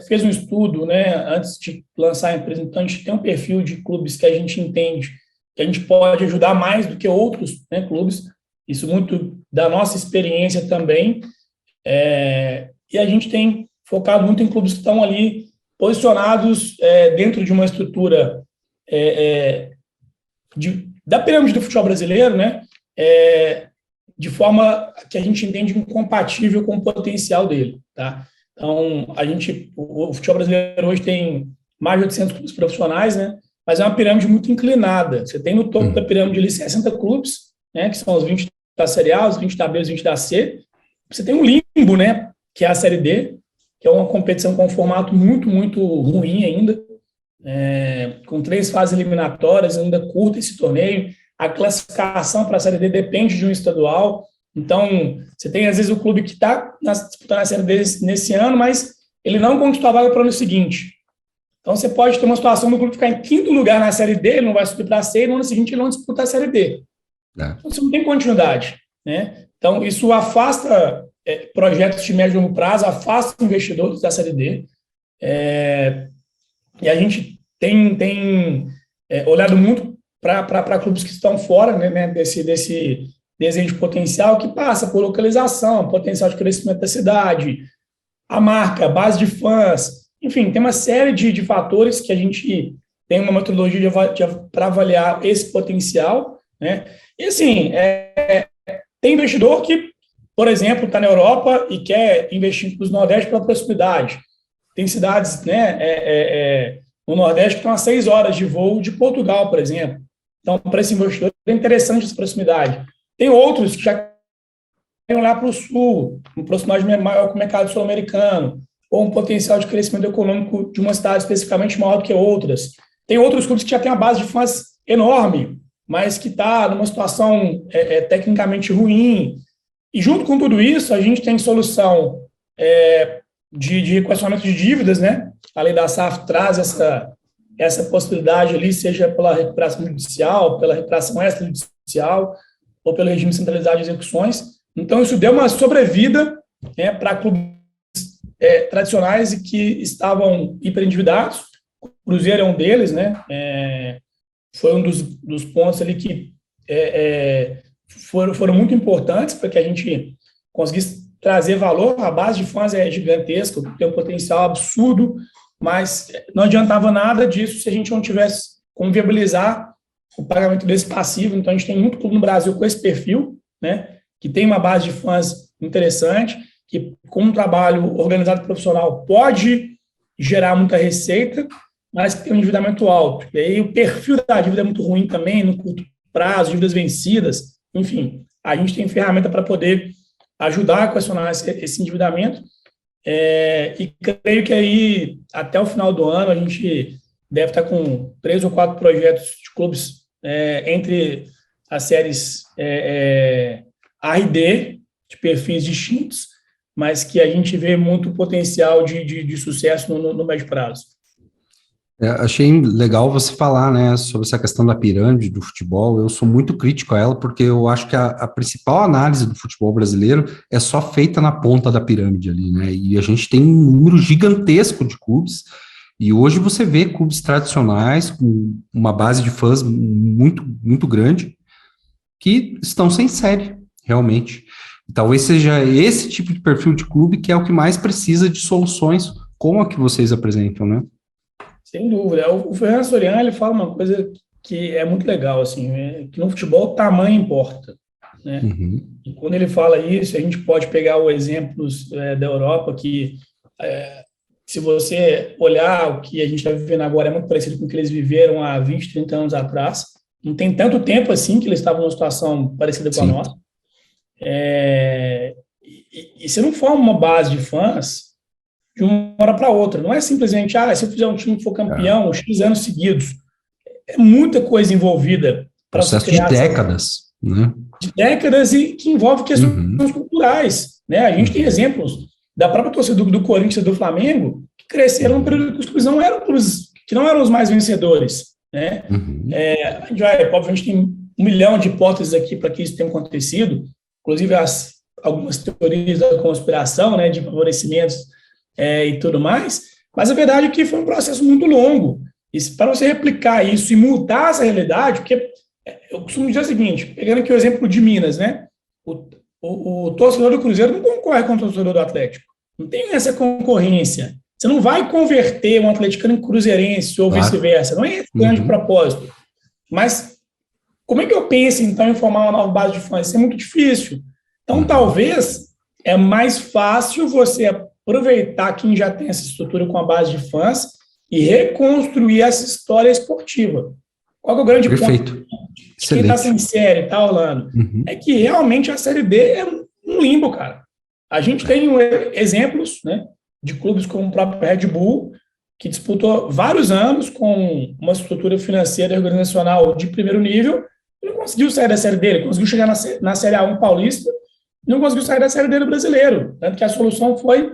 fez um estudo, né, antes de lançar a empresa, então a gente tem um perfil de clubes que a gente entende que a gente pode ajudar mais do que outros, né, clubes, isso muito da nossa experiência também, e a gente tem focado muito em clubes que estão ali posicionados dentro de uma estrutura da pirâmide do futebol brasileiro, né, de forma que a gente entende incompatível com o potencial dele, tá? Então, o futebol brasileiro hoje tem mais de 800 clubes profissionais, né? Mas é uma pirâmide muito inclinada. Você tem no topo da pirâmide ali 60 clubes, né? Que são os 20 da Série A, os 20 da B, os 20 da C. Você tem um limbo, né? Que é a Série D, que é uma competição com um formato muito, muito ruim ainda, com 3 fases eliminatórias, ainda curta esse torneio. A classificação para a Série D depende de um estadual. Então, você tem, às vezes, o clube que está disputando a Série D nesse ano, mas ele não conquistou a vaga para o ano seguinte. Então, você pode ter uma situação do clube ficar em 5º lugar na Série D, ele não vai subir para a C, e no ano seguinte ele não disputa a Série D. Então, você não tem continuidade, né? Então, isso afasta projetos de médio e longo prazo, afasta investidores da Série D. E a gente tem olhado muito para clubes que estão fora, né, desse desenho de potencial, que passa por localização, potencial de crescimento da cidade, a marca, base de fãs, enfim, tem uma série de fatores que a gente tem uma metodologia para avaliar esse potencial, né? E assim, tem investidor que, por exemplo, está na Europa e quer investir nos Nordeste pela proximidade. Tem cidades, né, no Nordeste que estão a 6 horas de voo de Portugal, por exemplo. Então, para esse investidor, é interessante essa proximidade. Tem outros que já querem olhar para o Sul, uma proximidade maior com o mercado sul-americano, ou um potencial de crescimento econômico de uma cidade especificamente maior do que outras. Tem outros clubes que já têm uma base de fãs enorme, mas que está numa situação tecnicamente ruim. E, junto com tudo isso, a gente tem solução de reconhecimento de dívidas, né? A lei da SAF traz essa possibilidade ali, seja pela recuperação judicial, pela recuperação extrajudicial, ou pelo regime centralizado de execuções. Então, isso deu uma sobrevida, né, para clubes tradicionais e que estavam hiperendividados. O Cruzeiro é um deles, né? Foi um dos pontos ali que foram muito importantes para que a gente conseguisse trazer valor. A base de fãs é gigantesca, tem um potencial absurdo, mas não adiantava nada disso se a gente não tivesse como viabilizar o pagamento desse passivo. Então, a gente tem muito clube no Brasil com esse perfil, né, que tem uma base de fãs interessante, que com um trabalho organizado profissional pode gerar muita receita, mas que tem um endividamento alto. E aí o perfil da dívida é muito ruim também, no curto prazo, dívidas vencidas. Enfim, a gente tem ferramenta para poder ajudar a equacionar esse endividamento. E creio que aí, até o final do ano, a gente deve estar com 3 ou 4 projetos de clubes entre as séries A e D, de perfis distintos, mas que a gente vê muito potencial de sucesso no médio prazo. Achei legal você falar, né, sobre essa questão da pirâmide do futebol. Eu sou muito crítico a ela, porque eu acho que a principal análise do futebol brasileiro é só feita na ponta da pirâmide ali, né, e a gente tem um número gigantesco de clubes, e hoje você vê clubes tradicionais com uma base de fãs muito, muito grande, que estão sem série, realmente. E talvez seja esse tipo de perfil de clube que é o que mais precisa de soluções como a que vocês apresentam, né? Sem dúvida. O Fernando Soriano, ele fala uma coisa que é muito legal, assim, que no futebol o tamanho importa, né? Uhum. E quando ele fala isso, a gente pode pegar o exemplos da Europa, que se você olhar o que a gente está vivendo agora, é muito parecido com o que eles viveram há 20, 30 anos atrás. Não tem tanto tempo assim que eles estavam numa situação parecida com a nossa. E você não forma uma base de fãs de uma hora para outra. Não é simplesmente, se eu fizer um time que for campeão X anos seguidos. É muita coisa envolvida para você criar. Processo de décadas, né? De décadas e que envolve questões culturais, né? A gente tem exemplos da própria torcida do Corinthians e do Flamengo que cresceram no período que os clubes que não eram os mais vencedores, né? A gente tem 1 milhão de hipóteses aqui para que isso tenha acontecido, inclusive algumas teorias da conspiração, né, de favorecimentos e tudo mais, mas a verdade é que foi um processo muito longo. E para você replicar isso e mudar essa realidade, porque eu costumo dizer o seguinte, pegando aqui o exemplo de Minas, né? O torcedor do Cruzeiro não concorre com o torcedor do Atlético. Não tem essa concorrência. Você não vai converter um atleticano em cruzeirense ou vice-versa. Não é esse o grande propósito. Mas como é que eu penso, então, em formar uma nova base de fãs? Isso é muito difícil. Então, talvez é mais fácil você aproveitar quem já tem essa estrutura com a base de fãs e reconstruir essa história esportiva. Qual é o grande ponto? Quem está sem série, tá, Orlando? É que realmente a Série B é um limbo, cara. A gente tem exemplos, né, de clubes como o próprio Red Bull, que disputou vários anos com uma estrutura financeira e organizacional de primeiro nível, e não conseguiu sair da Série D, ele conseguiu chegar na Série A1 paulista, e não conseguiu sair da Série D do brasileiro. Tanto que a solução foi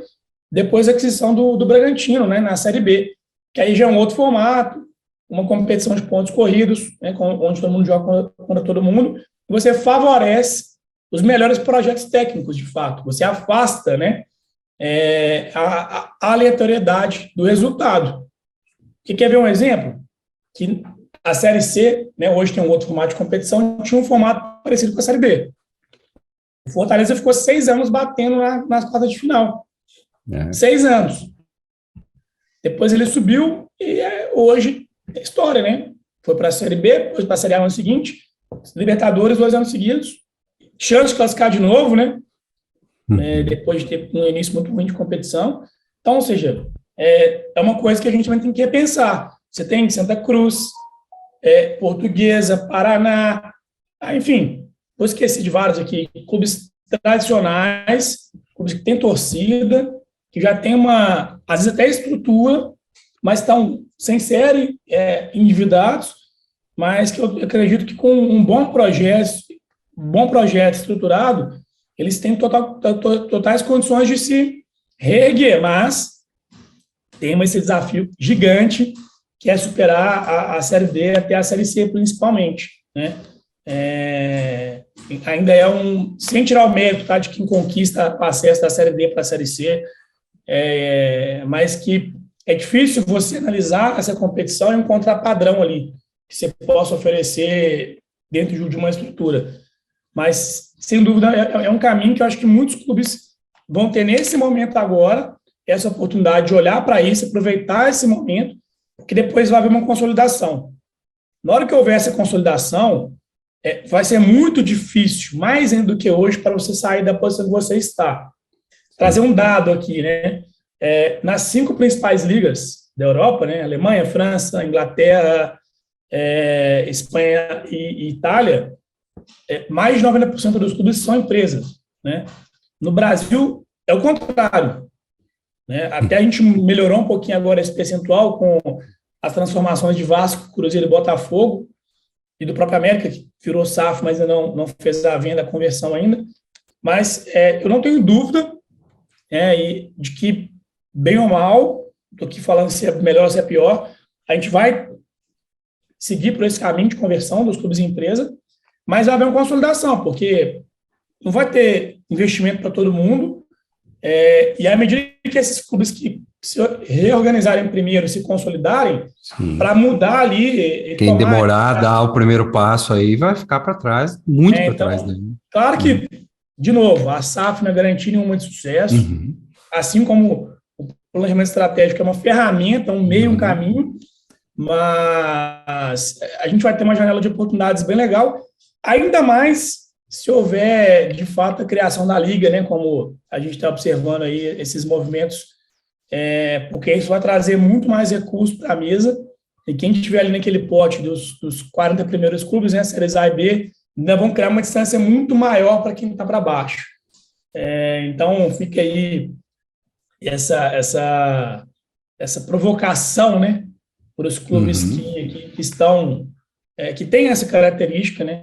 depois da aquisição do Bragantino, né, na Série B, que aí já é um outro formato, uma competição de pontos corridos, né, onde todo mundo joga contra todo mundo, e você favorece os melhores projetos técnicos, de fato. Você afasta, né, a aleatoriedade do resultado. Quer ver um exemplo? Que a Série C, né, hoje tem um outro formato de competição, tinha um formato parecido com a Série B. O Fortaleza ficou 6 anos batendo nas quartas de final. 6 anos. Depois ele subiu e hoje tem história, né? Foi para a Série B, depois para a Série A no ano seguinte, Libertadores 2 anos seguidos, chance de classificar de novo, né? Depois de ter um início muito ruim de competição. Então, ou seja, é uma coisa que a gente também tem que repensar. Você tem Santa Cruz, Portuguesa, Paraná, enfim, vou esquecer de vários aqui, clubes tradicionais, clubes que têm torcida, que já tem às vezes até estrutura, mas estão sem série, endividados, mas que eu acredito que com um bom projeto estruturado, eles têm totais condições de se reerguer, mas tem esse desafio gigante, que é superar a Série D até a Série C, principalmente, né? Ainda sem tirar o mérito, tá, de quem conquista o acesso da Série D para a Série C, mas que é difícil você analisar essa competição e encontrar padrão ali, que você possa oferecer dentro de uma estrutura. Mas, sem dúvida, é um caminho que eu acho que muitos clubes vão ter nesse momento agora, essa oportunidade de olhar para isso, aproveitar esse momento, porque depois vai haver uma consolidação. Na hora que houver essa consolidação, vai ser muito difícil, mais ainda do que hoje, para você sair da posição que você está. Trazer um dado aqui, né? Nas 5 principais ligas da Europa, né? Alemanha, França, Inglaterra, Espanha e Itália, mais de 90% dos clubes são empresas, né? No Brasil, é o contrário, né? Até a gente melhorou um pouquinho agora esse percentual com as transformações de Vasco, Cruzeiro e Botafogo, e do próprio América, que virou SAF, mas ainda não fez a venda, a conversão ainda. Mas eu não tenho dúvida de que, bem ou mal, estou aqui falando se é melhor ou se é pior, a gente vai seguir por esse caminho de conversão dos clubes em empresa, mas vai haver uma consolidação, porque não vai ter investimento para todo mundo, e à medida que esses clubes que se reorganizarem primeiro, se consolidarem, para mudar ali... Quem demorar a dar o primeiro passo aí vai ficar para trás, muito para trás dele. Claro que, de novo, a SAF não é garantia nenhuma de sucesso, assim como o planejamento estratégico é uma ferramenta, um meio, um caminho, mas a gente vai ter uma janela de oportunidades bem legal, ainda mais se houver, de fato, a criação da liga, né, como a gente está observando aí esses movimentos, porque isso vai trazer muito mais recursos para a mesa, e quem estiver ali naquele pote dos 40 primeiros clubes, né, séries A e B, ainda vão criar uma distância muito maior para quem está para baixo. Então, fica aí essa provocação, né, para os clubes que estão, que têm essa característica, né,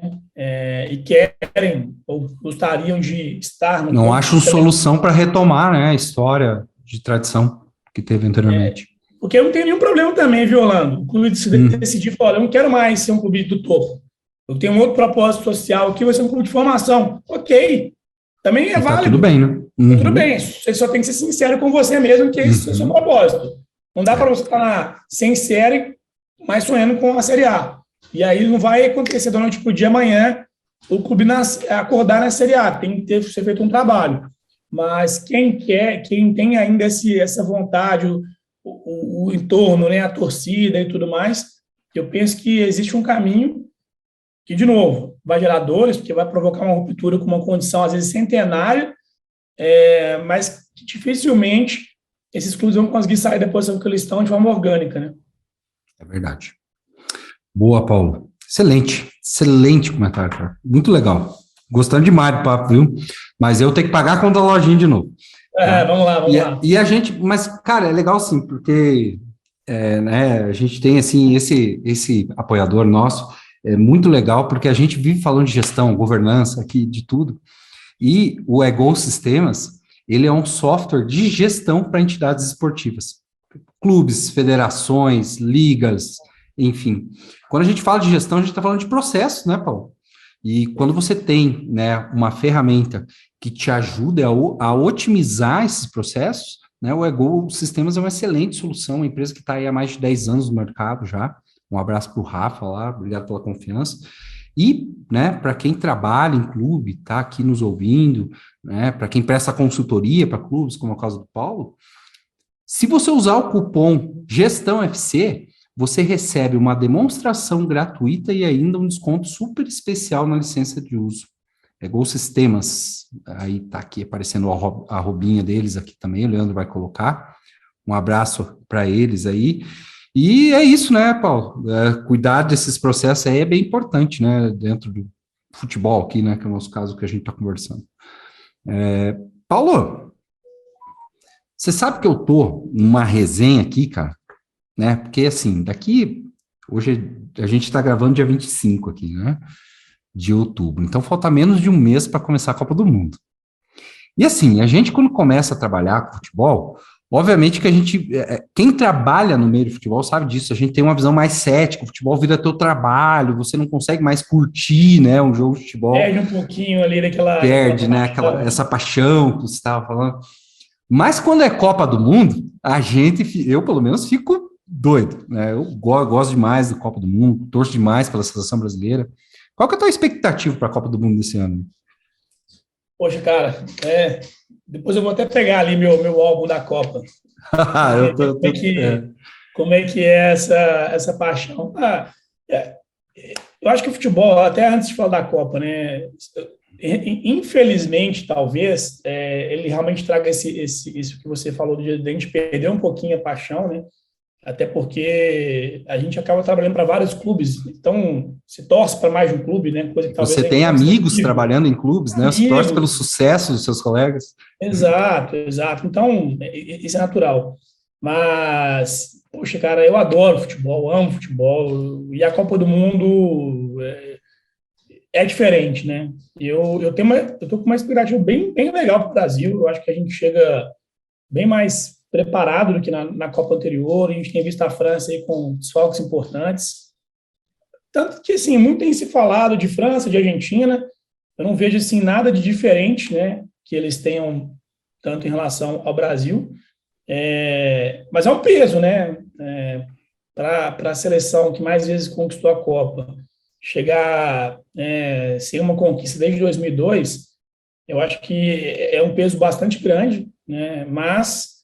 e querem ou gostariam de estar no... Não acho solução para retomar, né, a história de tradição que teve anteriormente. Porque eu não tenho nenhum problema também, viu, Orlando? O clube decidir falar, eu não quero mais ser um clube do topo. Eu tenho um outro propósito social aqui, vai ser um clube de formação. Ok. Também é válido. Tá tudo bem, né? Tudo bem. Você só tem que ser sincero com você mesmo, que esse é o seu propósito. Não dá para você estar sem série, mas sonhando com a Série A. E aí não vai acontecer da noite para o dia amanhã o clube acordar na Série A. Tem que ser feito um trabalho. Mas quem tem ainda essa vontade, o entorno, né, a torcida e tudo mais, eu penso que existe um caminho que, de novo, vai gerar dores, porque vai provocar uma ruptura com uma condição, às vezes, centenária, mas que dificilmente esses clubes vão conseguir sair da posição que eles estão de forma orgânica, né? É verdade. Boa, Paulo. Excelente comentário, cara. Muito legal. Gostando demais do papo, viu? Mas eu tenho que pagar a conta da lojinha de novo. Vamos lá. E a gente, mas, cara, é legal sim, porque né, a gente tem, assim, esse apoiador nosso, é muito legal, porque a gente vive falando de gestão, governança aqui, de tudo, e o Egol Sistemas, ele é um software de gestão para entidades esportivas, clubes, federações, ligas, enfim. Quando a gente fala de gestão, a gente está falando de processo, né, Paulo? E quando você tem, né, uma ferramenta que te ajuda a otimizar esses processos, né, o Egol Sistemas é uma excelente solução, uma empresa que está aí há mais de 10 anos no mercado já. Um abraço para o Rafa lá, obrigado pela confiança. E, né, para quem trabalha em clube, está aqui nos ouvindo, né, para quem presta consultoria para clubes, como é o caso do Paulo, se você usar o cupom GestãoFC, você recebe uma demonstração gratuita e ainda um desconto super especial na licença de uso. Egol Sistemas, aí está aqui aparecendo a arrobinha deles aqui também, o Leandro vai colocar. Um abraço para eles aí. E é isso, né, Paulo? Cuidar desses processos aí é bem importante, né, dentro do futebol aqui, né, que é o nosso caso que a gente está conversando. Paulo, você sabe que eu tô numa resenha aqui, cara, né, porque assim, hoje a gente está gravando dia 25 aqui, né, de outubro, então falta menos de um mês para começar a Copa do Mundo. E assim, a gente quando começa a trabalhar com futebol, obviamente que a gente, quem trabalha no meio do futebol sabe disso, a gente tem uma visão mais cética, o futebol vira teu trabalho, você não consegue mais curtir, né, um jogo de futebol. Perde um pouquinho ali daquela... Perde, né, essa paixão que você estava falando. Mas quando é Copa do Mundo, eu pelo menos fico doido, né, eu gosto demais da Copa do Mundo, torço demais pela seleção brasileira. Qual que é a tua expectativa para a Copa do Mundo desse ano? Poxa, cara, depois eu vou até pegar ali meu álbum da Copa. Como é que é essa paixão? Eu acho que o futebol, até antes de falar da Copa, né? Infelizmente, talvez, ele realmente traga isso que você falou de a gente perder um pouquinho a paixão, né? Até porque a gente acaba trabalhando para vários clubes, então se torce para mais de um clube, né? Coisa que talvez você tem amigos trabalhando em clubes, né? Você torce pelo sucesso dos seus colegas. Exato. Então, isso é natural. Mas, poxa, cara, eu adoro futebol, amo futebol, e a Copa do Mundo é diferente, né? Eu tô com uma expectativa bem legal para o Brasil. Eu acho que a gente chega bem mais preparado do que na Copa anterior. A gente tem visto a França aí com desfalques importantes. Tanto que, assim, muito tem se falado de França, de Argentina. Eu não vejo, assim, nada de diferente, né, que eles tenham tanto em relação ao Brasil. Mas é um peso, né, para a seleção que mais vezes conquistou a Copa. Chegar sem uma conquista desde 2002, eu acho que é um peso bastante grande, né, mas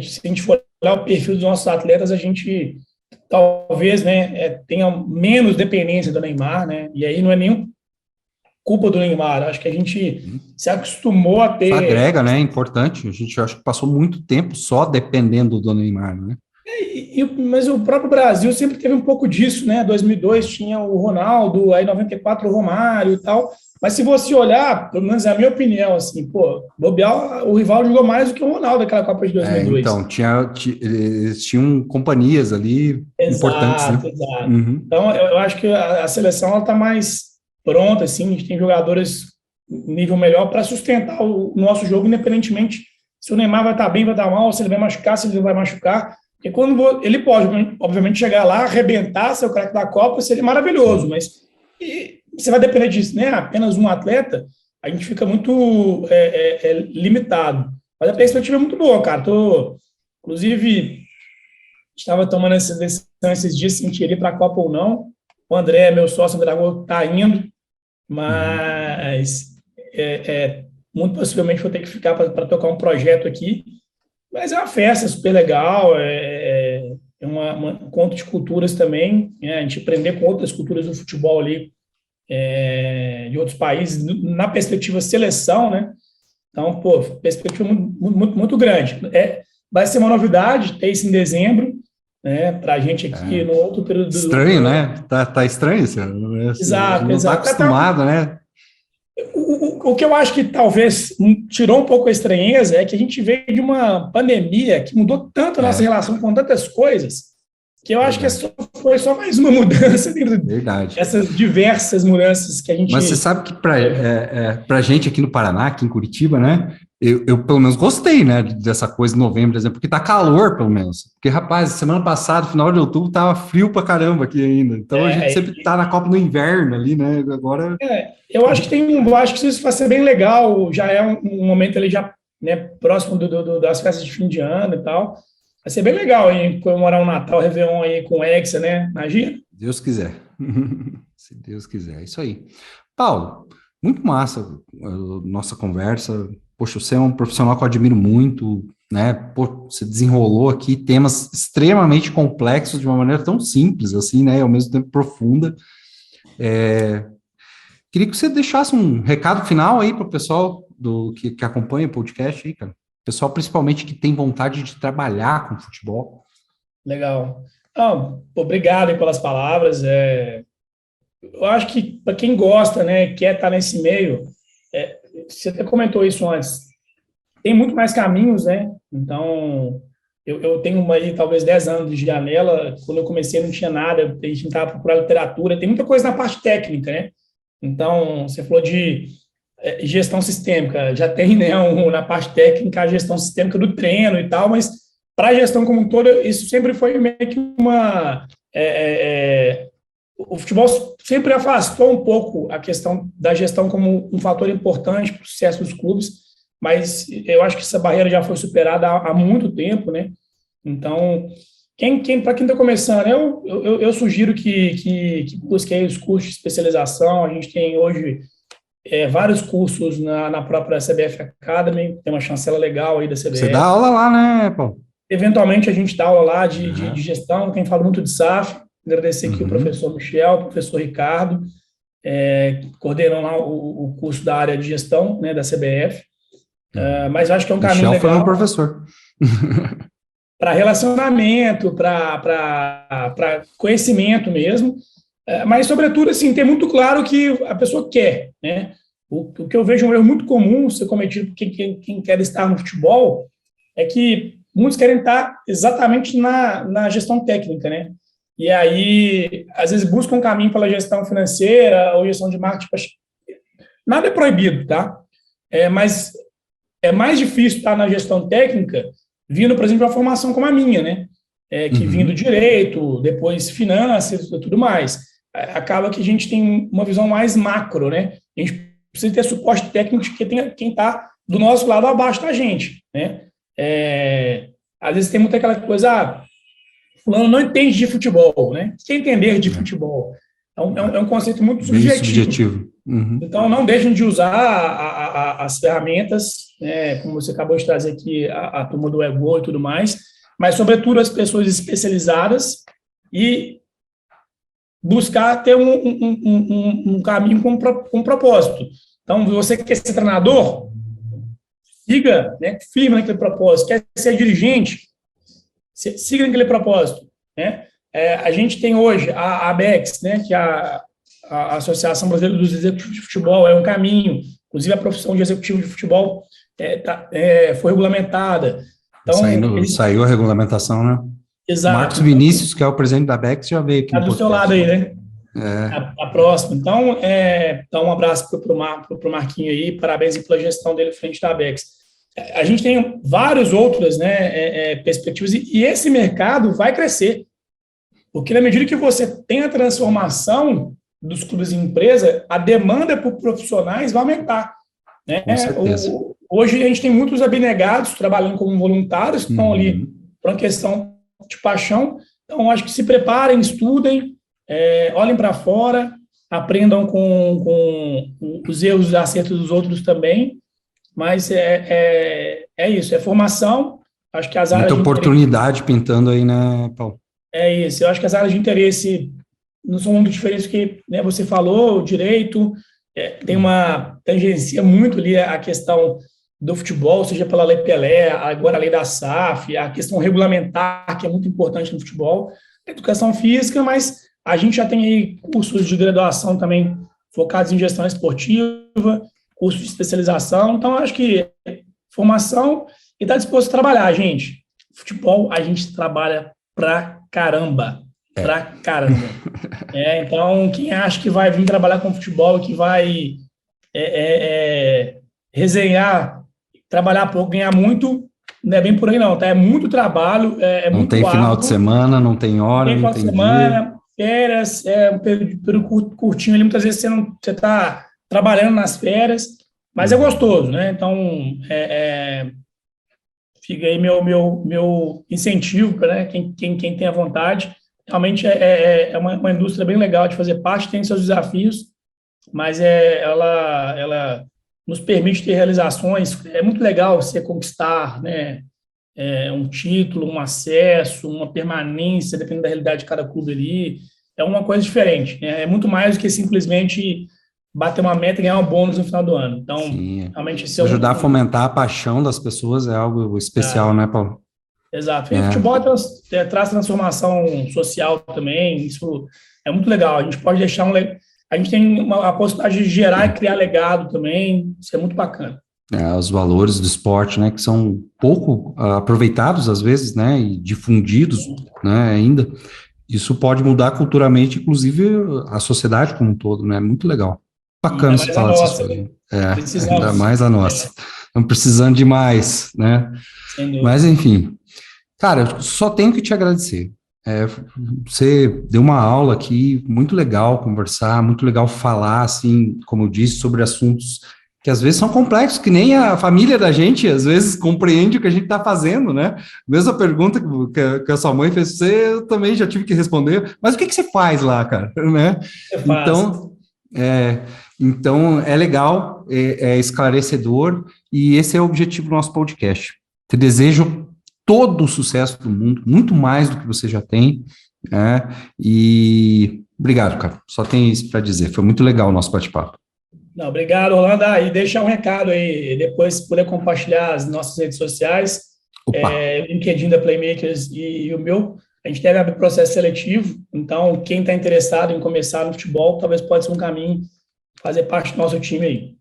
se a gente for olhar o perfil dos nossos atletas, a gente talvez, né, tenha menos dependência do Neymar, né, e aí não é nem culpa do Neymar, acho que a gente se acostumou a ter... Isso agrega, né, é importante, a gente acho que passou muito tempo só dependendo do Neymar, né? Mas o próprio Brasil sempre teve um pouco disso, né, 2002 tinha o Ronaldo, aí 94 o Romário e tal, mas se você olhar, pelo menos é a minha opinião, assim, bobear, o Rivaldo jogou mais do que o Ronaldo naquela Copa de 2002. Então, eles tinham companhias ali importantes, né? Exato. Uhum. Então, eu acho que a seleção está mais pronta, assim, a gente tem jogadores nível melhor para sustentar o nosso jogo, independentemente se o Neymar vai estar bem, vai estar mal, se ele vai machucar, se ele não vai machucar, porque quando ele pode, obviamente, chegar lá, arrebentar, ser o craque da Copa, seria maravilhoso, mas você vai depender disso, né? Apenas um atleta, a gente fica muito limitado. Mas a perspectiva é muito boa, cara. Inclusive, estava tomando essa decisão esses dias, se ir para a Copa ou não. O André, meu sócio, Dragão, está indo, mas muito possivelmente vou ter que ficar para tocar um projeto aqui. Mas é uma festa super legal, um encontro de culturas também, né? A gente aprender com outras culturas do futebol ali, de outros países, na perspectiva seleção, né? Então, perspectiva muito grande. Vai ser uma novidade ter isso em dezembro, né? Para a gente aqui no outro período. Estranho, né? Tá estranho isso. Exato. Não está acostumado, né? O que eu acho que talvez tirou um pouco a estranheza é que a gente veio de uma pandemia que mudou tanto a nossa relação com tantas coisas, que eu acho que foi só mais uma mudança dentro dessas diversas mudanças que a gente... Mas você sabe que para a gente aqui no Paraná, aqui em Curitiba, né, eu pelo menos gostei, né, dessa coisa de novembro, por exemplo, porque tá calor, pelo menos. Porque, rapaz, semana passada, final de outubro, tava frio pra caramba aqui ainda. Então a gente sempre tá na Copa no inverno ali, né, agora... eu acho que isso vai ser bem legal, já é um momento ali já, né, próximo das festas de fim de ano e tal. Vai ser bem legal, hein, comemorar um Natal, Réveillon aí com o Hexa, né? Imagina? Deus quiser. Se Deus quiser. É isso aí. Paulo, muito massa a nossa conversa. Poxa, você é um profissional que eu admiro muito, né? Você desenrolou aqui temas extremamente complexos de uma maneira tão simples, assim, né? E ao mesmo tempo profunda. Queria que você deixasse um recado final aí para o pessoal que acompanha o podcast aí, cara. Pessoal, principalmente, que tem vontade de trabalhar com futebol. Legal. Obrigado aí pelas palavras. Eu acho que, para quem gosta, né, quer estar nesse meio, você até comentou isso antes, tem muito mais caminhos, né? Então, eu tenho aí, talvez, 10 anos de janela. Quando eu comecei, não tinha nada, a gente estava procurando literatura. Tem muita coisa na parte técnica, né? Então, você falou de gestão sistêmica, já tem, né, na parte técnica a gestão sistêmica do treino e tal, mas para a gestão como um todo, isso sempre foi meio que o futebol sempre afastou um pouco a questão da gestão como um fator importante para o sucesso dos clubes, mas eu acho que essa barreira já foi superada há muito tempo, né? Então, para quem está começando, eu sugiro que busque aí os cursos de especialização. A gente tem hoje vários cursos na própria CBF Academy, tem uma chancela legal aí da CBF. Você dá aula lá, né, Paulo? Eventualmente a gente dá aula lá de gestão, tem falado muito de SAF, agradecer aqui o professor Michel, o professor Ricardo, coordenam lá o curso da área de gestão, né, da CBF, mas acho que é um caminho legal. Michel foi meu professor. Para relacionamento, para conhecimento mesmo, mas, sobretudo, assim, ter muito claro o que a pessoa quer, né? O que eu vejo um erro muito comum ser cometido por quem quer estar no futebol é que muitos querem estar exatamente na gestão técnica, né? e aí, às vezes, buscam um caminho pela gestão financeira ou gestão de marketing. Nada é proibido, tá? Mas é mais difícil estar na gestão técnica vindo, por exemplo, de uma formação como a minha, né? Que vindo direito, depois finanças e tudo mais. Acaba que a gente tem uma visão mais macro, né? A gente precisa ter suporte técnico de quem está do nosso lado abaixo da gente, né? Às vezes tem muita aquela coisa, fulano não entende de futebol, né? Quem entender de futebol? É um conceito muito subjetivo. Então, não deixem de usar as ferramentas, né, como você acabou de trazer aqui, a turma do Ego e tudo mais, mas, sobretudo, as pessoas especializadas e buscar ter um caminho com propósito. Então, você quer ser treinador? Siga, né, firme naquele propósito. Quer ser dirigente? Siga naquele propósito, né? A gente tem hoje a ABEX, né, que é a Associação Brasileira dos Executivos de Futebol, é um caminho. Inclusive, a profissão de executivo de futebol foi regulamentada. Então, saiu a regulamentação, né? Exato. Marcos Vinícius, que é o presidente da ABEX, já veio aqui. Está do seu lado aí, né? A próxima. Então, dá um abraço para o Marquinho aí, parabéns pela gestão dele frente da ABEX. A gente tem várias outras, né, perspectivas, e esse mercado vai crescer. Porque na medida que você tem a transformação dos clubes em empresa, a demanda por profissionais vai aumentar, né? Com certeza. Hoje a gente tem muitos abnegados trabalhando como voluntários, que estão ali por uma questão de paixão. Então, acho que se preparem, estudem, olhem para fora, aprendam com os erros e acertos dos outros também, mas é isso, é formação. Acho que as áreas muita oportunidade pintando aí, né, Paulo? É isso, eu acho que as áreas de interesse não são muito diferentes do que, né, você falou, o direito, tem uma tangência muito ali a questão do futebol, seja pela Lei Pelé, agora a lei da SAF, a questão regulamentar, que é muito importante no futebol, a educação física, mas a gente já tem aí cursos de graduação também focados em gestão esportiva, cursos de especialização, então acho que formação e estar disposto a trabalhar, gente. Futebol, a gente trabalha pra caramba. Então, quem acha que vai vir trabalhar com futebol, que vai resenhar, trabalhar pouco, ganhar muito, não é bem por aí não, tá? É muito trabalho, não muito tem árduo, final de semana, não tem hora, não tem semana, férias, um período curtinho ali, muitas vezes você está trabalhando nas férias, mas é gostoso, né? Então, fica aí meu incentivo para, né, quem tem a vontade. Realmente é uma indústria bem legal de fazer parte, tem seus desafios, mas ela nos permite ter realizações. É muito legal você conquistar, né, um título, um acesso, uma permanência, dependendo da realidade de cada clube ali. É uma coisa diferente, né? É muito mais do que simplesmente bater uma meta e ganhar um bônus no final do ano. Então, sim, realmente... ajudar a fomentar a paixão das pessoas é algo especial, né, Paulo? Exato. E o futebol traz transformação social também, isso é muito legal. A gente pode deixar a gente tem a possibilidade de gerar e criar legado também, isso é muito bacana. Os valores do esporte, né, que são pouco aproveitados às vezes, né, e difundidos, né, ainda. Isso pode mudar culturalmente, inclusive a sociedade como um todo, né? Muito legal. Bacana você falar dessas coisas. Ainda mais a nossa. Estamos precisando de mais, né? Mas, enfim. Cara, eu só tenho que te agradecer. Você deu uma aula aqui, muito legal conversar, muito legal falar, assim, como eu disse, sobre assuntos que às vezes são complexos, que nem a família da gente, às vezes, compreende o que a gente está fazendo, né? Mesma pergunta que a sua mãe fez, eu também já tive que responder, mas o que você faz lá, cara? Né? Então, é legal, é esclarecedor, e esse é o objetivo do nosso podcast. Te desejo todo o sucesso do mundo, muito mais do que você já tem, né? E obrigado, cara, só tenho isso para dizer, foi muito legal o nosso bate-papo. Não, obrigado, Rolando. E deixar um recado aí, depois se puder compartilhar as nossas redes sociais, o LinkedIn da Playmakers e o meu. A gente deve abrir processo seletivo, então quem está interessado em começar no futebol, talvez pode ser um caminho fazer parte do nosso time aí.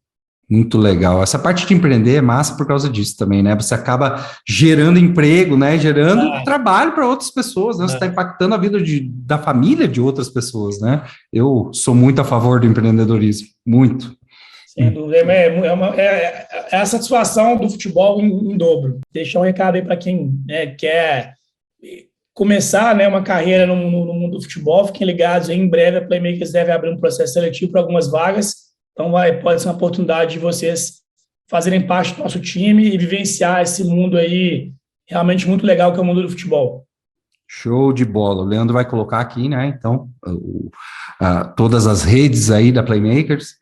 Muito legal. Essa parte de empreender é massa por causa disso também, né? Você acaba gerando emprego, né? Gerando trabalho para outras pessoas, né? Você está impactando a vida da família de outras pessoas, né? Eu sou muito a favor do empreendedorismo, muito. Sem dúvida. É a satisfação do futebol em dobro. Deixar um recado aí para quem quer começar, né, uma carreira no mundo do futebol. Fiquem ligados aí, em breve a Playmakers deve abrir um processo seletivo para algumas vagas. Então, pode ser uma oportunidade de vocês fazerem parte do nosso time e vivenciar esse mundo aí realmente muito legal que é o mundo do futebol. Show de bola. O Leandro vai colocar aqui, né? Então, todas as redes aí da Playmakers.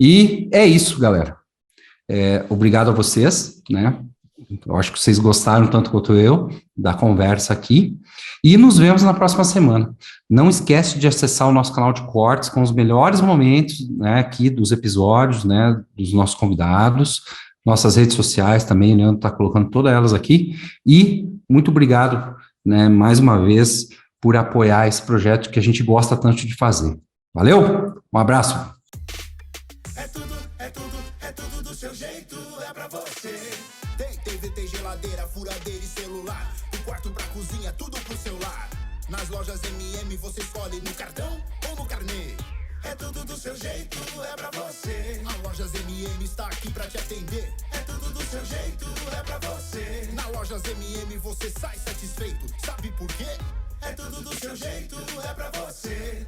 E é isso, galera. Obrigado a vocês, né? Eu acho que vocês gostaram tanto quanto eu da conversa aqui. E nos vemos na próxima semana. Não esquece de acessar o nosso canal de cortes com os melhores momentos, né, aqui dos episódios, né, dos nossos convidados. Nossas redes sociais também, o Leandro está colocando todas elas aqui. E muito obrigado, né, mais uma vez, por apoiar esse projeto que a gente gosta tanto de fazer. Valeu? Um abraço. É tudo do seu jeito, é pra você. Tem TV, tem geladeira, furadeira e celular. Do quarto pra cozinha, tudo pro seu lar. Nas lojas MM você escolhe no cartão ou no carnê. É tudo do seu jeito, é pra você. A Lojas MM está aqui pra te atender. É tudo do seu jeito, é pra você. Na Lojas MM você sai satisfeito. Sabe por quê? É tudo do seu jeito, é pra você.